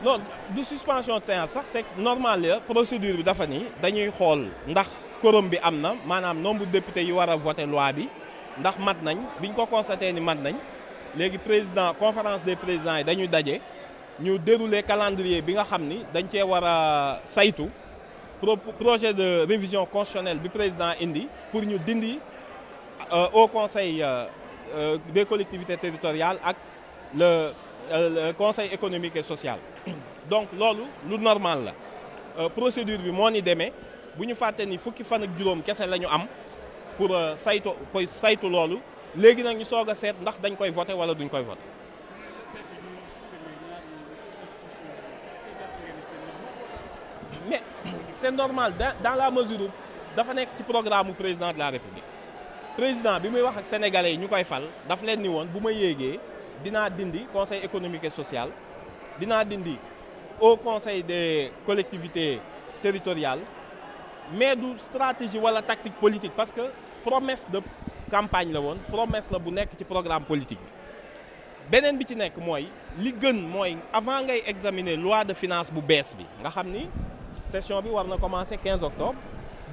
non du suspension de séance sax c'est normal la procédure bi dafa ni dañuy xool ndax quorum bi am na maanaam nombre de députés yi war a voter loi bi ndax mat nañ biñ ko constaté ni mat nañ léegi président conférence des présidents yi dañuy daje ñu dérouler calendrier bi nga xam ni dañ cee war a saytu projet de révision constitutionnelle bi président indi pour ñu dindi au conseil des collectivités territoriales ak le conseil économique et social donc loolu lu normal la procédure bi moo ni demee bu ñu fàtte ni fukki fan ak juróom kese la ñu am pour saytu loolu léegi nag ñu soog a seet ndax dañ koy voter wala duñ koy voter. mais c'est normal dans la mesure dafa nekk ci programme mu président de la république président bi muy wax ak sénégalais yi ñu koy fal daf leen ni woon bu ma yéegee dinaa dindi conseil économique et social dinaa dindi au conseil des collectivités territoriales mais du stratégie wala tactique politique parce que promesse de campagne la woon promesse la bu nekk ci programme politique bi beneen bi ci nekk mooy li gën mooy avant ngay examiner loi de finance bu bees bi nga xam ni session bi war na commencer 15 octobre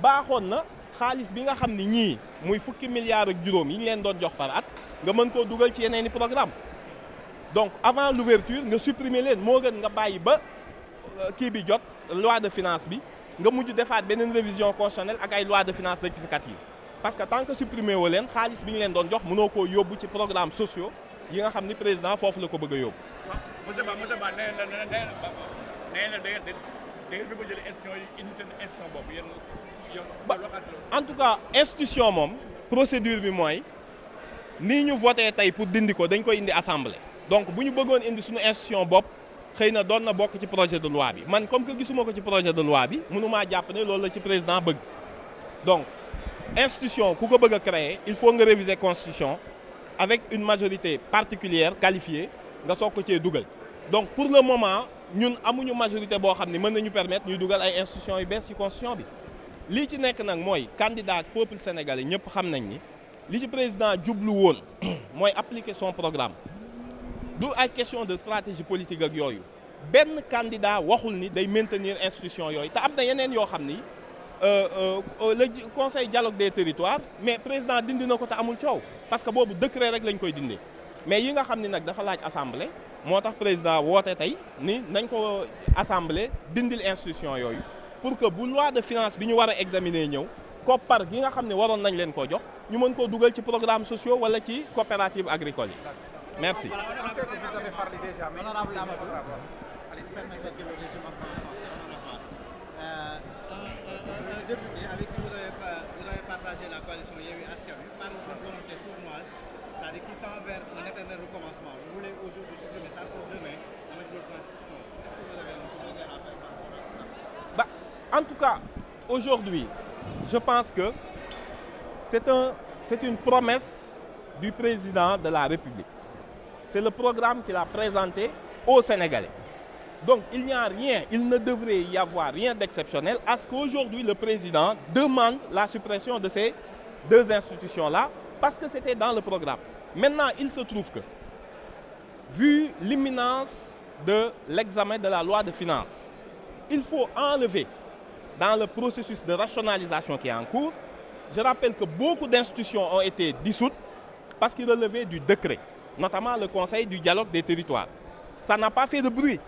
baaxoon na xaalis bi nga xam ni ñii muy fukki milliards ak juróom yi ñu leen doon jox par at nga mën koo dugal ci yeneeni programme donc avant l'ouverture nga supprimer leen moo gën nga bàyyi ba kii bi jot loi de finance bi nga mujj defaat beneen révision constitutionnelle ak ay loi de finance rectificative parce que tant que supprimer woo leen xaalis bi ñu leen doon jox mënoo koo yóbbu ci programme sociaux yi nga xam ni président foofu la ko bëgg a yóbbu. monsieur Ba nee na da ngeen fi jëlee institution yi indi seen institution boobu yéen en tout cas institution moom procédure bi mooy nii ñu voté tey pour dindi ko dañ koy indi assemblée. donc bu ñu bëggoon indi suñu institution bopp xëy na doon na bokk ci projet de loi bi man comme que gisuma ko ci projet de loi bi mënumaa jàpp ne loolu la ci président bëgg donc institution ku ko bëgg a créer il faut nga réviser constitution avec une majorité particulière qualifiée nga soog ko cee dugal donc pour le moment ñun amuñu majorité boo xam ne mën nañu permettre ñuy dugal ay institutions yu bees ci constitution bi lii ci nekk nag mooy candidat peuple sénégalais ñëpp xam nañ ni li ci président jublu woon mooy appliquer son programme du ay question de stratégie politique ak yooyu benn candidat waxul ni day maintenir institution yooyu te am na yeneen yoo xam ni le conseil dialogue des territoires mais président dindi na ko te amul coow parce que boobu décret rek lañ koy dindi mais yi nga xam ni nag dafa laaj assemblée moo tax président woote tey ni nañ ko assemblée dindil institution yooyu pour que bu loi de finance bi ñu war a examiner ñëw koppar gi nga xam ne waroon nañ leen koo jox ñu mën koo dugal ci programme sociaux wala ci coopérative agricole yi merci. Vous avez parlé déjà, mais honorable Amadou, permettez-moi le résumé en français. Un député avec qui vous avez partagé la coalition Yewwi Askan Wi parle d'une volonté sournoise, c'est-à-dire qui tend vers un éternel recommencement. Vous voulez aujourd'hui supprimer ça pour demain avec d'autres institutions. Est-ce que vous avez un commentaire à faire par rapport à ça? En tout cas, aujourd'hui, je pense que c'est une promesse du président de la République. C'est le programme qu'il a présenté aux Sénégalais. Donc il n'y a rien, il ne devrait y avoir rien d'exceptionnel à ce qu'aujourd'hui le président demande la suppression de ces deux institutions-là parce que c'était dans le programme. Maintenant, il se trouve que, vu l'imminence de l'examen de la loi de finances, il faut enlever dans le processus de rationalisation qui est en cours. Je rappelle que beaucoup d'institutions ont été dissoutes parce qu'ils relevaient du décret, notamment le Conseil du dialogue des territoires. Ça n'a pas fait de bruit.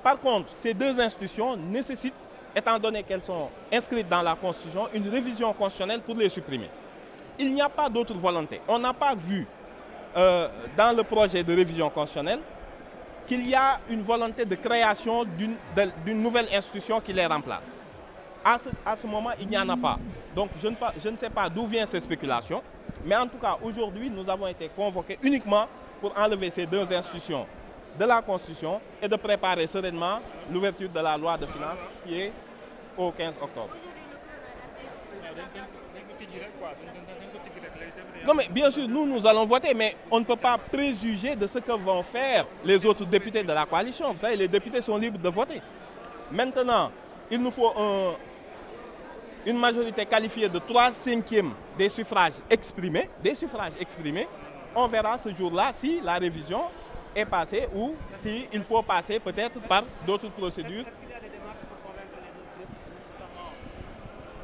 Par contre, ces deux institutions nécessitent, étant donné qu'elles sont inscrites dans la Constitution, une révision constitutionnelle pour les supprimer. Il n'y a pas d'autre volonté. On n'a pas vu dans le projet de révision constitutionnelle qu'il y a une volonté de création d'une nouvelle institution qui les remplace. À ce moment, il n'y en a pas. Donc, je ne sais pas d'où viennent ces spéculations. Mais en tout cas, aujourd'hui, nous avons été convoqués uniquement pour enlever ces deux institutions de la Constitution et de préparer sereinement l'ouverture de la loi de finances qui est au 15 octobre. Non, mais bien sûr, nous allons voter, mais on ne peut pas préjuger de ce que vont faire les autres députés de la coalition. Vous savez, les députés sont libres de voter. Maintenant, il nous faut une majorité qualifiée de 3/5 des suffrages exprimés, on verra ce jour-là si la révision est passée ou s'il faut passer peut-être par d'autres procédures. Est-ce qu'il y a des démarches pour convaincre les autres groupes, notamment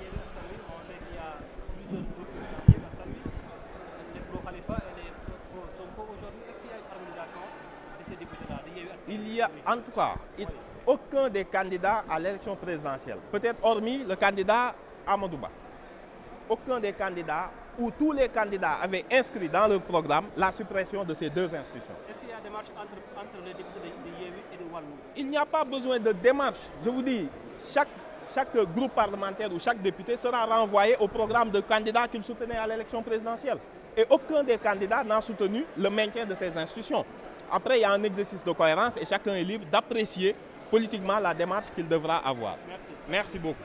Yewwi Askan Wi? On sait qu'il y a plusieurs groupes, Yewwi Askan Wi, les pro-Khalifa et les pro-Sonko. Aujourd'hui, est-ce qu'il y a une harmonisation de ces députés-là, de Yewwi Askan Wi? Il y a en tout cas aucun des candidats à l'élection présidentielle, peut-être hormis le candidat Amadou Ba, aucun des candidats où tous les candidats avaient inscrit dans leur programme la suppression de ces deux institutions. Est-ce qu'il y a des démarches entre les députés de Yewwi et de Wallu? Il n'y a pas besoin de démarche. Je vous dis, chaque groupe parlementaire ou chaque député sera renvoyé au programme de candidats qu'il soutenait à l'élection présidentielle. Et aucun des candidats n'a soutenu le maintien de ces institutions. Après, il y a un exercice de cohérence et chacun est libre d'apprécier politiquement la démarche qu'il devra avoir. Merci. Merci beaucoup.